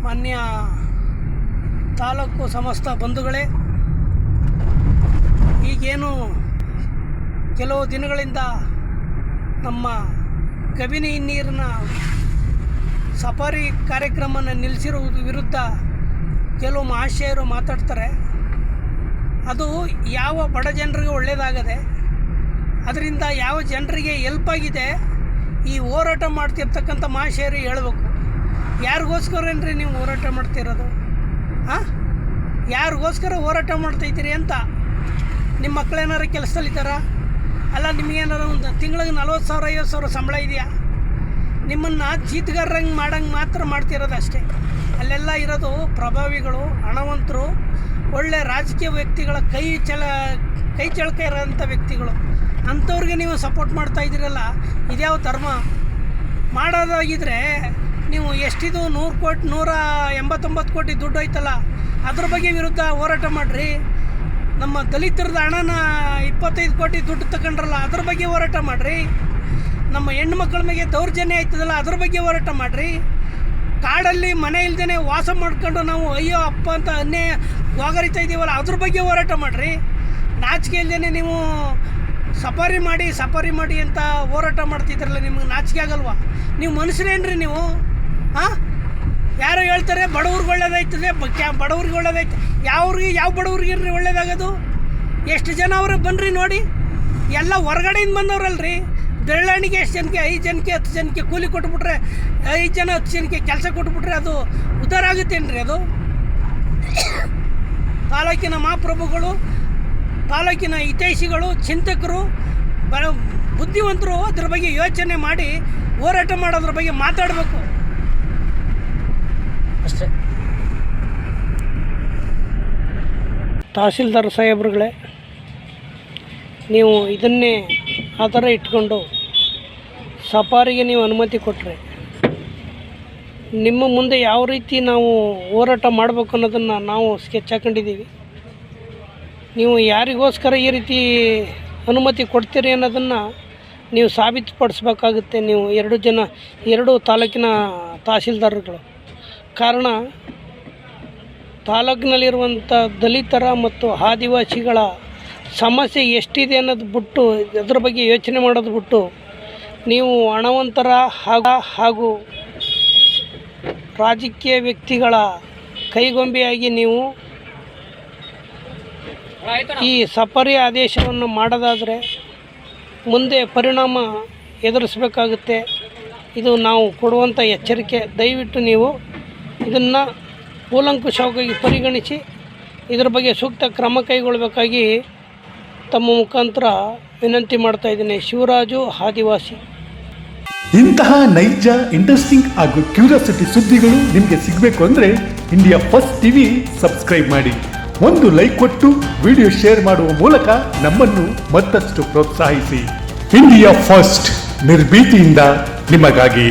ಮಾನ್ಯ ತಾಲೂಕು ಸಮಸ್ತ ಬಂಧುಗಳೇ, ಈಗೇನು ಕೆಲವು ದಿನಗಳಿಂದ ನಮ್ಮ ಕಬಿನಿ ನೀರಿನ ಸಫಾರಿ ಕಾರ್ಯಕ್ರಮನ ನಿಲ್ಲಿಸಿರುವುದು ವಿರುದ್ಧ ಕೆಲವು ಮಹಾಶಯರು ಮಾತಾಡ್ತಾರೆ. ಅದು ಯಾವ ಬಡ ಜನರಿಗೆ ಒಳ್ಳೆಯದಾಗದೆ, ಅದರಿಂದ ಯಾವ ಜನರಿಗೆ ಹೆಲ್ಪ್ ಆಗಿದೆ ಈ ಹೋರಾಟ ಮಾಡ್ತಿರ್ತಕ್ಕಂಥ ಮಹಾಶಯರು ಹೇಳಬೇಕು. ಯಾರಿಗೋಸ್ಕರನ್ರಿ ನೀವು ಹೋರಾಟ ಮಾಡ್ತಿರೋದು? ಯಾರಿಗೋಸ್ಕರ ಹೋರಾಟ ಮಾಡ್ತಾಯಿದ್ದೀರಿ ಅಂತ? ನಿಮ್ಮ ಮಕ್ಕಳೇನಾರು ಕೆಲಸದಲ್ಲಿದ್ದಾರಾ? ಅಲ್ಲ, ನಿಮಗೇನಾರು ಒಂದು ತಿಂಗಳಿಗೆ 40,000 50,000 ಸಂಬಳ ಇದೆಯಾ? ನಿಮ್ಮನ್ನು ಚೀತಗಾರಂಗೆ ಮಾಡಂಗೆ ಮಾತ್ರ ಮಾಡ್ತಿರೋದು ಅಷ್ಟೇ. ಅಲ್ಲೆಲ್ಲ ಇರೋದು ಪ್ರಭಾವಿಗಳು, ಹಣವಂತರು, ಒಳ್ಳೆ ರಾಜಕೀಯ ವ್ಯಕ್ತಿಗಳ ಕೈ ಚಳಕ ಇರೋಂಥ ವ್ಯಕ್ತಿಗಳು. ಅಂಥವ್ರಿಗೆ ನೀವು ಸಪೋರ್ಟ್ ಮಾಡ್ತಾಯಿದ್ದೀರಲ್ಲ, ಇದ್ಯಾವ ಧರ್ಮ? ಮಾಡೋದಾಗಿದ್ದರೆ ನೀವು ಎಷ್ಟಿದು 100 ಕೋಟಿ 189 ಕೋಟಿ ದುಡ್ಡು ಐತಲ್ಲ, ಅದ್ರ ಬಗ್ಗೆ ವಿರುದ್ಧ ಹೋರಾಟ ಮಾಡಿರಿ. ನಮ್ಮ ದಲಿತರದ ಹಣನ 25 ಕೋಟಿ ದುಡ್ಡು ತಗೊಂಡ್ರಲ್ಲ, ಅದ್ರ ಬಗ್ಗೆ ಹೋರಾಟ ಮಾಡಿರಿ. ನಮ್ಮ ಹೆಣ್ಣು ಮಕ್ಕಳ ಮೇಲೆ ದೌರ್ಜನ್ಯ ಆಯ್ತದಲ್ಲ, ಅದ್ರ ಬಗ್ಗೆ ಹೋರಾಟ ಮಾಡಿರಿ. ಕಾಡಲ್ಲಿ ಮನೆ ಇಲ್ದೇ ವಾಸ ಮಾಡ್ಕೊಂಡು ನಾವು ಅಯ್ಯೋ ಅಪ್ಪ ಅಂತ ಗೋಗರಿತಾ ಇದ್ದೀವಲ್ಲ, ಅದ್ರ ಬಗ್ಗೆ ಹೋರಾಟ ಮಾಡಿರಿ. ನಾಚಿಕೆ ಇಲ್ದೇ ನೀವು ಸಫಾರಿ ಮಾಡಿ ಅಂತ ಹೋರಾಟ ಮಾಡ್ತಿದ್ರಲ್ಲ, ನಿಮಗೆ ನಾಚಿಕೆ ಆಗಲ್ವಾ? ನೀವು ಮನುಷ್ಯರೇನ್ರಿ ನೀವು? ಯಾರೋ ಹೇಳ್ತಾರೆ ಬಡವ್ರಿಗೆ ಒಳ್ಳೇದಾಯ್ತದೆ, ಬಡವ್ರಿಗೆ ಒಳ್ಳೇದಾಯ್ತು. ಯಾವ ಬಡವ್ರಿಗೆ ಒಳ್ಳೇದಾಗೋದು? ಎಷ್ಟು ಜನ ಅವ್ರಿಗೆ ಬನ್ನಿರಿ ನೋಡಿ. ಎಲ್ಲ ಹೊರಗಡೆಯಿಂದ ಬಂದವ್ರಲ್ರಿ. ಬೆಳ್ಳಣಿಗೆ ಎಷ್ಟು ಜನಕ್ಕೆ 5 ಜನಕ್ಕೆ 10 ಜನಕ್ಕೆ ಕೂಲಿ ಕೊಟ್ಬಿಟ್ರೆ, 5 ಜನ 10 ಜನಕ್ಕೆ ಕೆಲಸ ಕೊಟ್ಬಿಟ್ರೆ ಅದು ಉದ್ಧಾರ ಆಗುತ್ತೇನ್ರಿ? ಅದು ತಾಲೂಕಿನ ಮಹಾಪ್ರಭುಗಳು, ತಾಲೂಕಿನ ಹಿತೈಷಿಗಳು, ಚಿಂತಕರು, ಬುದ್ಧಿವಂತರು ಅದ್ರ ಬಗ್ಗೆ ಯೋಚನೆ ಮಾಡಿ ಹೋರಾಟ ಮಾಡೋದ್ರ ಬಗ್ಗೆ ಮಾತಾಡಬೇಕು ಅಷ್ಟೇ. ತಹಸೀಲ್ದಾರ್ ಸಾಹೇಬ್ರುಗಳೇ, ನೀವು ಇದನ್ನೇ ಆಧಾರ ಇಟ್ಕೊಂಡು ಸಫಾರಿಗೆ ನೀವು ಅನುಮತಿ ಕೊಟ್ಟರೆ ನಿಮ್ಮ ಮುಂದೆ ಯಾವ ರೀತಿ ನಾವು ಹೋರಾಟ ಮಾಡಬೇಕು ಅನ್ನೋದನ್ನು ನಾವು ಸ್ಕೆಚ್ ಹಾಕೊಂಡಿದ್ದೀವಿ. ನೀವು ಯಾರಿಗೋಸ್ಕರ ಈ ರೀತಿ ಅನುಮತಿ ಕೊಡ್ತೀರಿ ಅನ್ನೋದನ್ನು ನೀವು ಸಾಬೀತುಪಡಿಸ್ಬೇಕಾಗುತ್ತೆ. ನೀವು 2 ತಾಲೂಕಿನ ತಹಸೀಲ್ದಾರ್ಗಳು. ಕಾರಣ, ತಾಲೂಕಿನಲ್ಲಿರುವಂಥ ದಲಿತರ ಮತ್ತು ಆದಿವಾಸಿಗಳ ಸಮಸ್ಯೆ ಎಷ್ಟಿದೆ ಅನ್ನೋದು ಬಿಟ್ಟು, ಅದ್ರ ಬಗ್ಗೆ ಯೋಚನೆ ಮಾಡೋದು ಬಿಟ್ಟು, ನೀವು ಹಣವಂತರ ಹಾಗೂ ರಾಜಕೀಯ ವ್ಯಕ್ತಿಗಳ ಕೈಗೊಂಬೆಯಾಗಿ ನೀವು ಈ ಸಫಾರಿ ಆದೇಶವನ್ನು ಮಾಡೋದಾದರೆ ಮುಂದೆ ಪರಿಣಾಮ ಎದುರಿಸಬೇಕಾಗುತ್ತೆ. ಇದು ನಾವು ಕೊಡುವಂಥ ಎಚ್ಚರಿಕೆ. ದಯವಿಟ್ಟು ನೀವು ಇದನ್ನು ಕೂಲಂಕುಷವಾಗಿ ಪರಿಗಣಿಸಿ ಇದರ ಬಗ್ಗೆ ಸೂಕ್ತ ಕ್ರಮ ಕೈಗೊಳ್ಳಬೇಕಾಗಿ ತಮ್ಮ ಮುಖಾಂತರ ವಿನಂತಿ ಮಾಡ್ತಾ ಇದ್ದೀನಿ. ಶಿವರಾಜು, ಆದಿವಾಸಿ. ಇಂತಹ ನೈಜ, ಇಂಟ್ರೆಸ್ಟಿಂಗ್ ಹಾಗೂ ಕ್ಯೂರಿಯಾಸಿಟಿ ಸುದ್ದಿಗಳು ನಿಮಗೆ ಸಿಗಬೇಕು ಅಂದರೆ ಇಂಡಿಯಾ ಫಸ್ಟ್ ಟಿವಿ ಸಬ್ಸ್ಕ್ರೈಬ್ ಮಾಡಿ. ಒಂದು ಲೈಕ್ ಕೊಟ್ಟು ವಿಡಿಯೋ ಶೇರ್ ಮಾಡುವ ಮೂಲಕ ನಮ್ಮನ್ನು ಮತ್ತಷ್ಟು ಪ್ರೋತ್ಸಾಹಿಸಿ. ಇಂಡಿಯಾ ಫಸ್ಟ್, ನಿರ್ಭೀತಿಯಿಂದ ನಿಮಗಾಗಿ.